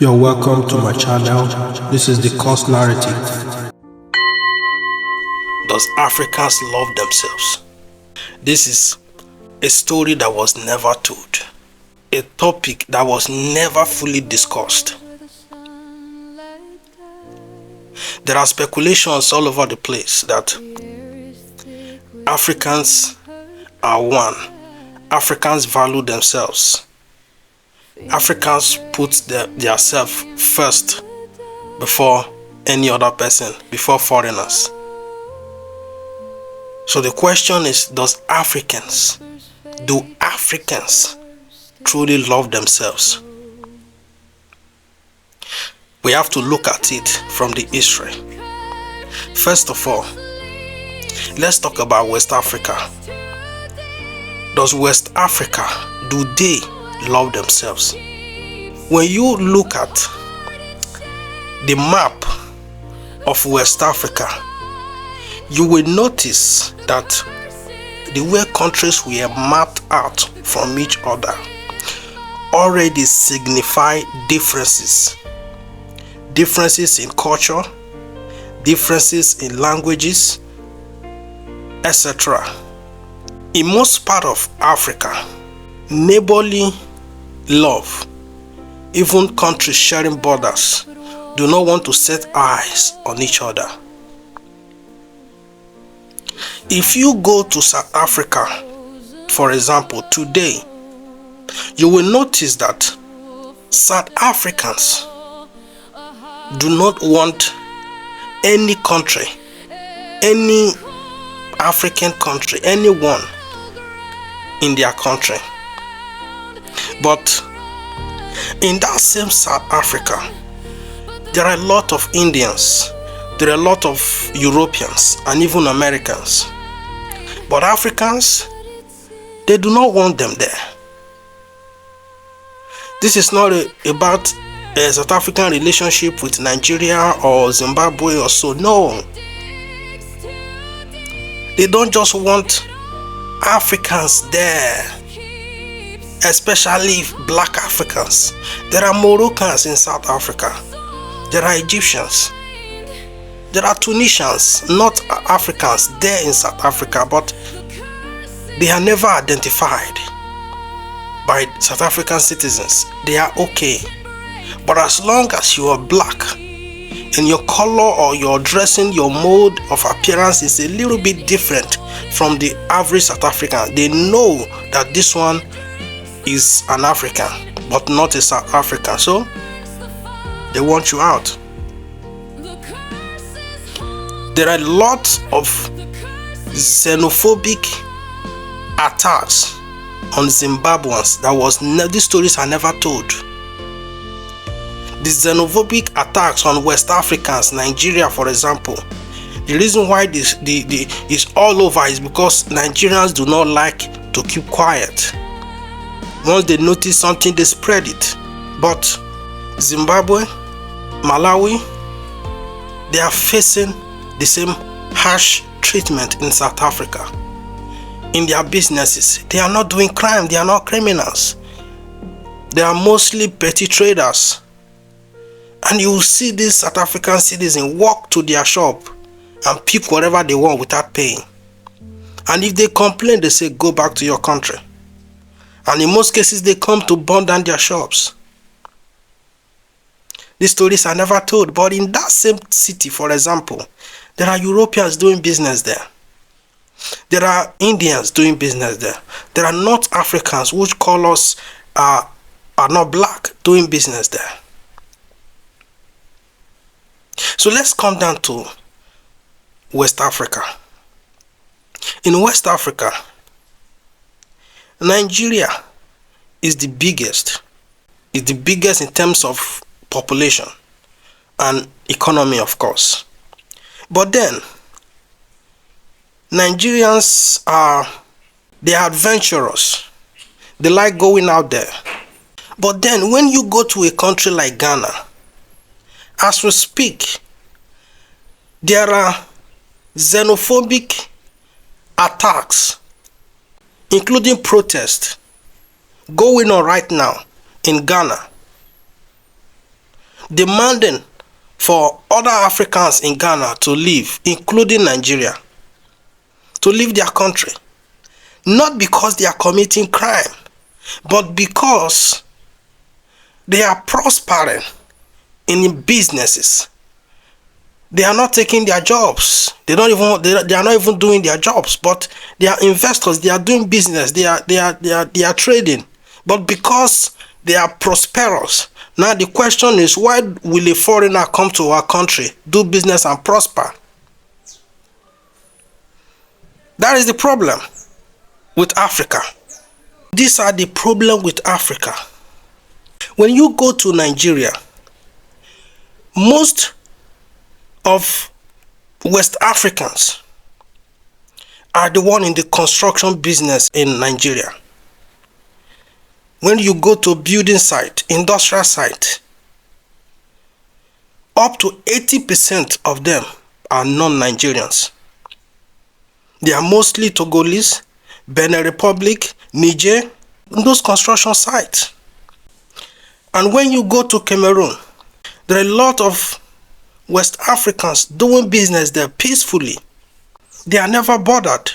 You're welcome to my channel. This is the Course Narrative. Does Africans love themselves? This is a story that was never told, a topic that was never fully discussed. There are speculations all over the place that Africans are one. Africans value themselves. Africans put their self first before any other person, before foreigners. So the question is, do Africans truly love themselves? We have to look at it from the history. First of all, let's talk about West Africa. Does West Africa, do they love themselves? When you look at the map of West Africa, you will notice that the way countries were mapped out from each other already signify differences in culture, differences in languages, etc. In most part of Africa, neighborly love, even countries sharing borders, do not want to set eyes on each other. If you go to South Africa, for example, today, you will notice that South Africans do not want any country, any African country, anyone in their country. But in that same South Africa, there are a lot of Indians, there are a lot of Europeans, and even Americans. But Africans, they do not want them there. This is not about a South African relationship with Nigeria or Zimbabwe or so. No. They don't just want Africans there, especially black Africans. There are Moroccans in South Africa. There are Egyptians. There are Tunisians, not Africans, there in South Africa, but they are never identified by South African citizens. They are okay. But as long as you are black and your color or your dressing, your mode of appearance is a little bit different from the average South African, they know that this one is an African, but not a South African. So they want you out. There are lots of xenophobic attacks on Zimbabweans these stories are never told. The xenophobic attacks on West Africans, Nigeria for example, the reason why this is all over is because Nigerians do not like to keep quiet. Once they notice something, they spread it. But Zimbabwe, Malawi, they are facing the same harsh treatment in South Africa. In their businesses, they are not doing crime, they are not criminals. They are mostly petty traders. And you will see these South African citizens walk to their shop and pick whatever they want without paying. And if they complain, they say, go back to your country. And in most cases, they come to burn down their shops. These stories are never told. But in that same city, for example, there are Europeans doing business there. There are Indians doing business there. There are North Africans, which colors are not black, doing business there. So let's come down to West Africa. In West Africa, Nigeria is the biggest. It's the biggest in terms of population and economy, of course. But then, Nigerians are adventurous. They like going out there. But then, when you go to a country like Ghana, as we speak, there are xenophobic attacks, including protests, going on right now in Ghana. demanding for other Africans in Ghana to leave, including Nigeria, to leave their country. Not because they are committing crime, but because they are prospering in businesses. They are not taking their jobs. They are not even doing their jobs, but they are investors. They are doing business. They are trading. But because they are prosperous, now the question is, why will a foreigner come to our country, do business and prosper? That is the problem with Africa. These are the problem with Africa. When you go to Nigeria, most of West Africans are the one in the construction business in Nigeria. When you go to building site, industrial site, up to 80% of them are non-Nigerians. They are mostly Togolese, Benin Republic, Niger, those construction sites. And when you go to Cameroon, there are a lot of West Africans doing business there peacefully. They are never bothered.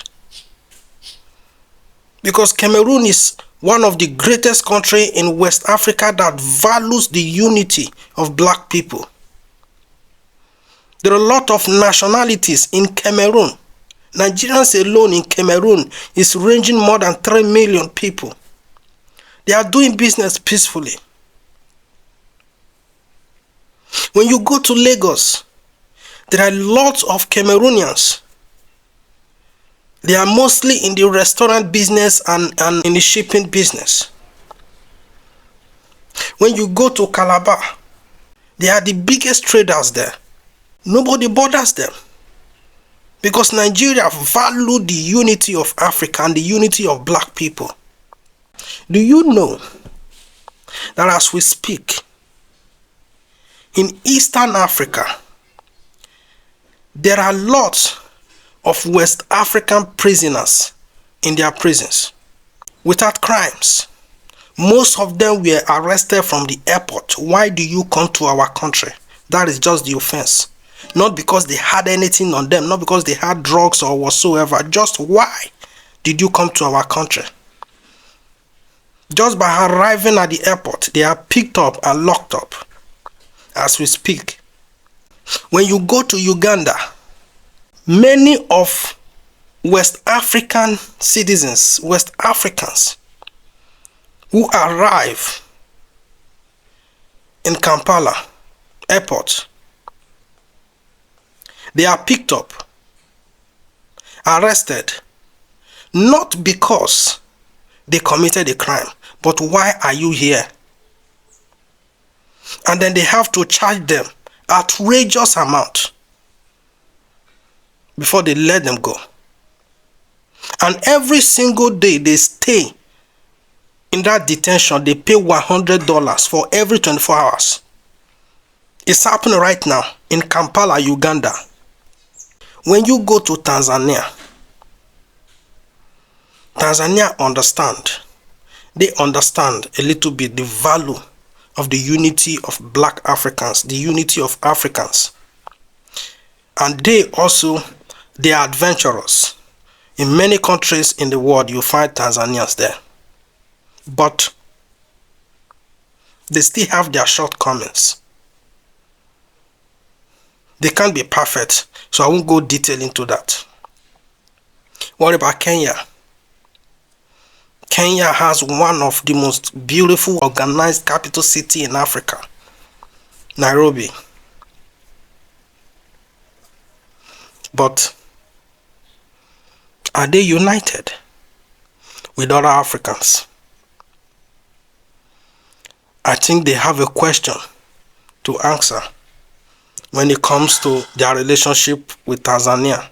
Because Cameroon is one of the greatest countries in West Africa that values the unity of black people. There are a lot of nationalities in Cameroon. Nigerians alone in Cameroon is ranging more than 3 million people. They are doing business peacefully. When you go to Lagos, there are lots of Cameroonians. They are mostly in the restaurant business and in the shipping business. When you go to Calabar, they are the biggest traders there. Nobody bothers them. Because Nigeria value the unity of Africa and the unity of black people. Do you know that as we speak, in Eastern Africa, there are lots of West African prisoners in their prisons without crimes. Most of them were arrested from the airport. Why do you come to our country? That is just the offense. Not because they had anything on them, not because they had drugs or whatsoever. Just why did you come to our country? Just by arriving at the airport, they are picked up and locked up as we speak. When you go to Uganda, many of West African citizens, West Africans who arrive in Kampala airport, they are picked up, arrested, not because they committed a crime, but why are you here? And then they have to charge them outrageous amount before they let them go. And every single day they stay in that detention, they pay $100 for every 24 hours. It's happening right now in Kampala, Uganda. When you go to Tanzania, they understand a little bit the value of the unity of black Africans, the unity of Africans. And they are adventurous. In many countries in the world, you find Tanzanians there. But they still have their shortcomings. They can't be perfect, so I won't go detail into that. What about Kenya? Kenya has one of the most beautiful organized capital city in Africa, Nairobi. But are they united with other Africans? I think they have a question to answer when it comes to their relationship with Tanzania.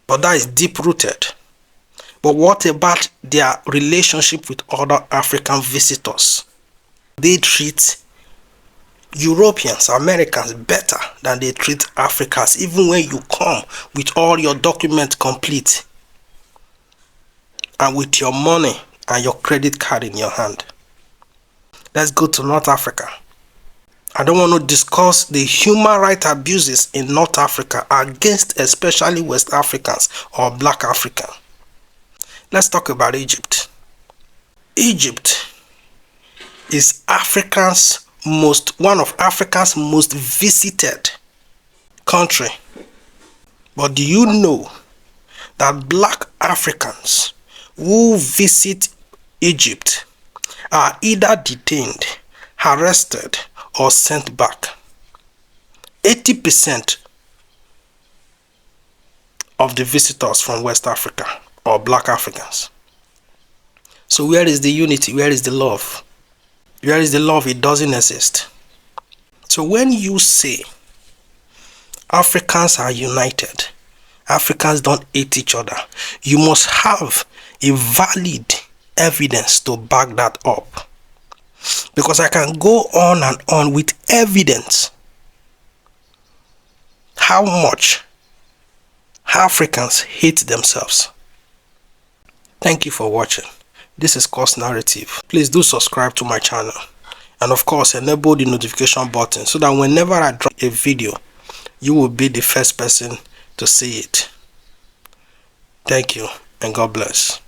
But that is deep-rooted. But what about their relationship with other African visitors? They treat Europeans, Americans better than they treat Africans, even when you come with all your documents complete and with your money and your credit card in your hand. Let's go to North Africa. I don't want to discuss the human rights abuses in North Africa against especially West Africans or Black Africans. Let's talk about Egypt. Egypt is one of Africa's most visited country. But do you know that Black Africans who visit Egypt are either detained, arrested, or sent back? 80% of the visitors from West Africa or Black Africans. So where is the unity? Where is the love? Where is the love? It doesn't exist. So when you say Africans are united, Africans don't hate each other, you must have a valid evidence to back that up. Because I can go on and on with evidence how much Africans hate themselves. Thank you for watching. This is Course Narrative. Please do subscribe to my channel. And of course, enable the notification button so that whenever I drop a video, you will be the first person to see it. Thank you and God bless.